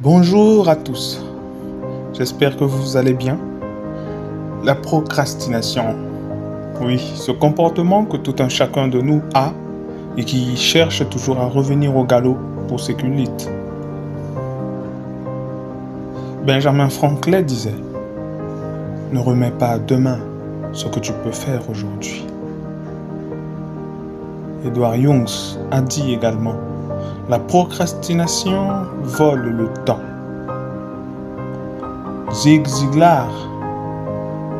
Bonjour à tous, j'espère que vous allez bien. La procrastination, oui, ce comportement que tout un chacun de nous a et qui cherche toujours à revenir au galop pour sécurité. Benjamin Franklin disait, ne remets pas à demain ce que tu peux faire aujourd'hui. Edward Young a dit également, la procrastination vole le temps. Zig Ziglar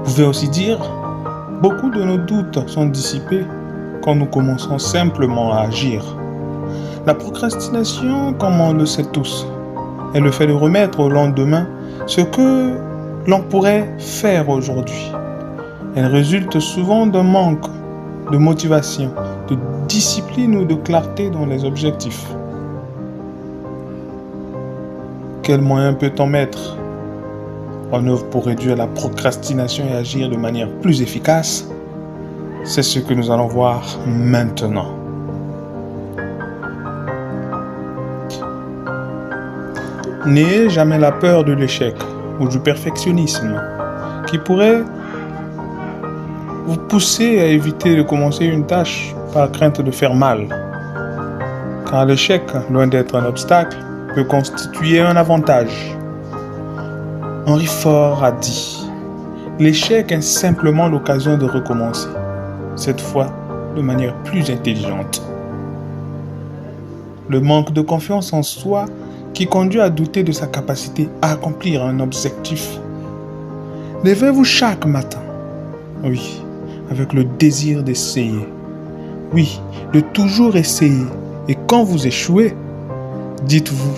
pouvait aussi dire, beaucoup de nos doutes sont dissipés quand nous commençons simplement à agir. La procrastination, comme on le sait tous, est le fait de remettre au lendemain ce que l'on pourrait faire aujourd'hui. Elle résulte souvent d'un manque de motivation, de discipline ou de clarté dans les objectifs. Quels moyens peut-on mettre en œuvre pour réduire la procrastination et agir de manière plus efficace? C'est ce que nous allons voir maintenant. N'ayez jamais la peur de l'échec ou du perfectionnisme qui pourrait vous pousser à éviter de commencer une tâche par crainte de faire mal. Car l'échec, loin d'être un obstacle, peut constituer un avantage. Henry Ford a dit, l'échec est simplement l'occasion de recommencer, cette fois de manière plus intelligente. Le manque de confiance en soi qui conduit à douter de sa capacité à accomplir un objectif. Levez-vous chaque matin, oui, avec le désir d'essayer, oui, de toujours essayer. Et quand vous échouez, dites-vous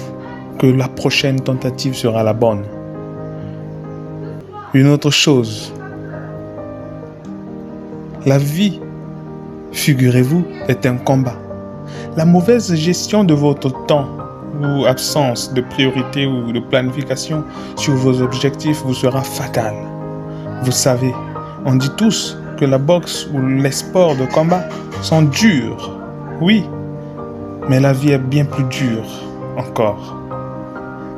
que la prochaine tentative sera la bonne. Une autre chose, la vie, figurez-vous, est un combat. La mauvaise gestion de votre temps ou absence de priorité ou de planification sur vos objectifs vous sera fatale. Vous savez, on dit tous que la boxe ou les sports de combat sont durs. Oui, mais la vie est bien plus dure encore.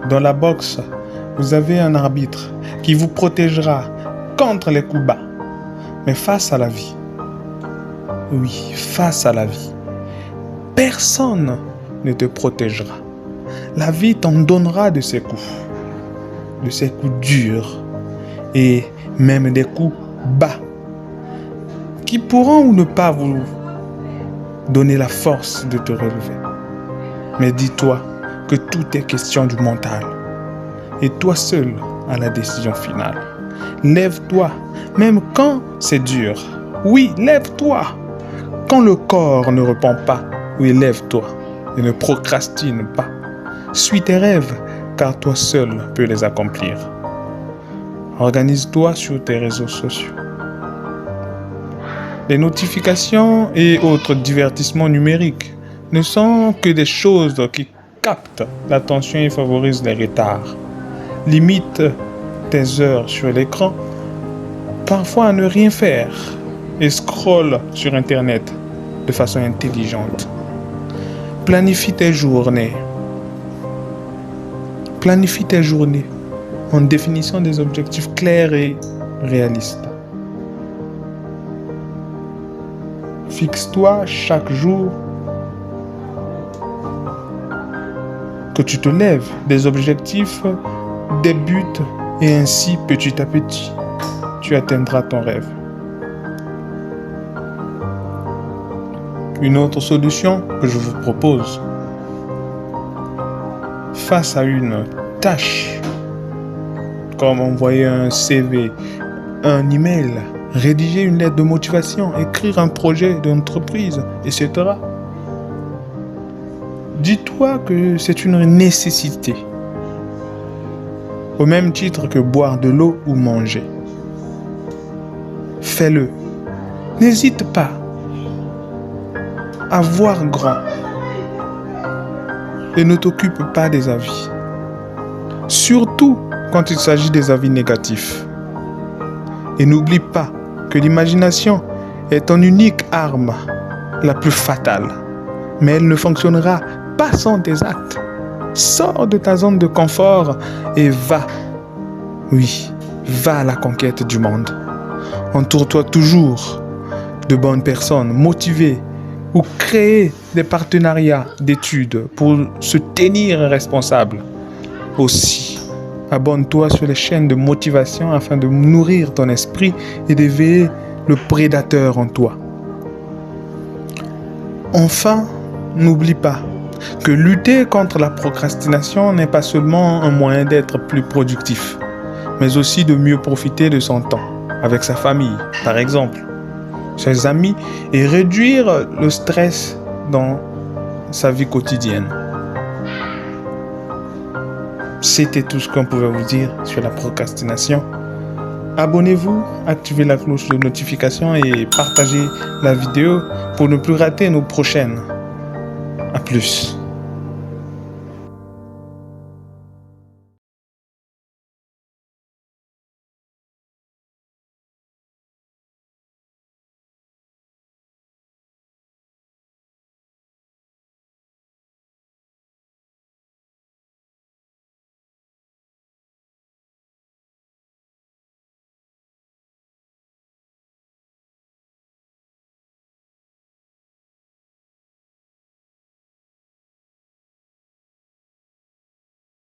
Dans la boxe, vous avez un arbitre qui vous protégera contre les coups bas. Mais face à la vie, oui, face à la vie, personne ne te protégera. La vie t'en donnera de ses coups durs et même des coups bas qui pourront ou ne pas vous donner la force de te relever. Mais dis-toi que tout est question du mental et toi seul as la décision finale. Lève-toi, même quand c'est dur. Oui, lève-toi. Quand le corps ne répond pas, oui, lève-toi et ne procrastine pas. Suis tes rêves, car toi seul peux les accomplir. Organise-toi sur tes réseaux sociaux. Les notifications et autres divertissements numériques ne sont que des choses qui captent l'attention et favorisent les retards. Limite tes heures sur l'écran, parfois à ne rien faire, et scrolle sur Internet de façon intelligente. Planifie tes journées. Planifie tes journées en définissant des objectifs clairs et réalistes. Fixe-toi chaque jour que tu te lèves des objectifs, des buts et ainsi petit à petit, tu atteindras ton rêve. Une autre solution que je vous propose, face à une tâche, comme envoyer un CV, un email, rédiger une lettre de motivation, écrire un projet d'entreprise, etc. Dis-toi que c'est une nécessité, au même titre que boire de l'eau ou manger. Fais-le. N'hésite pas à voir grand et ne t'occupe pas des avis. Surtout quand il s'agit des avis négatifs. Et n'oublie pas que l'imagination est ton unique arme la plus fatale. Mais elle ne fonctionnera pas sans tes actes. Sors de ta zone de confort et va. Oui, va à la conquête du monde. Entoure-toi toujours de bonnes personnes motivées ou créer des partenariats d'études pour se tenir responsable. Aussi, abonne-toi sur les chaînes de motivation afin de nourrir ton esprit et d'éveiller le prédateur en toi. Enfin, n'oublie pas que lutter contre la procrastination n'est pas seulement un moyen d'être plus productif, mais aussi de mieux profiter de son temps, avec sa famille, par exemple, ses amis, et réduire le stress dans sa vie quotidienne. C'était tout ce qu'on pouvait vous dire sur la procrastination. Abonnez-vous, activez la cloche de notification et partagez la vidéo pour ne plus rater nos prochaines. À plus.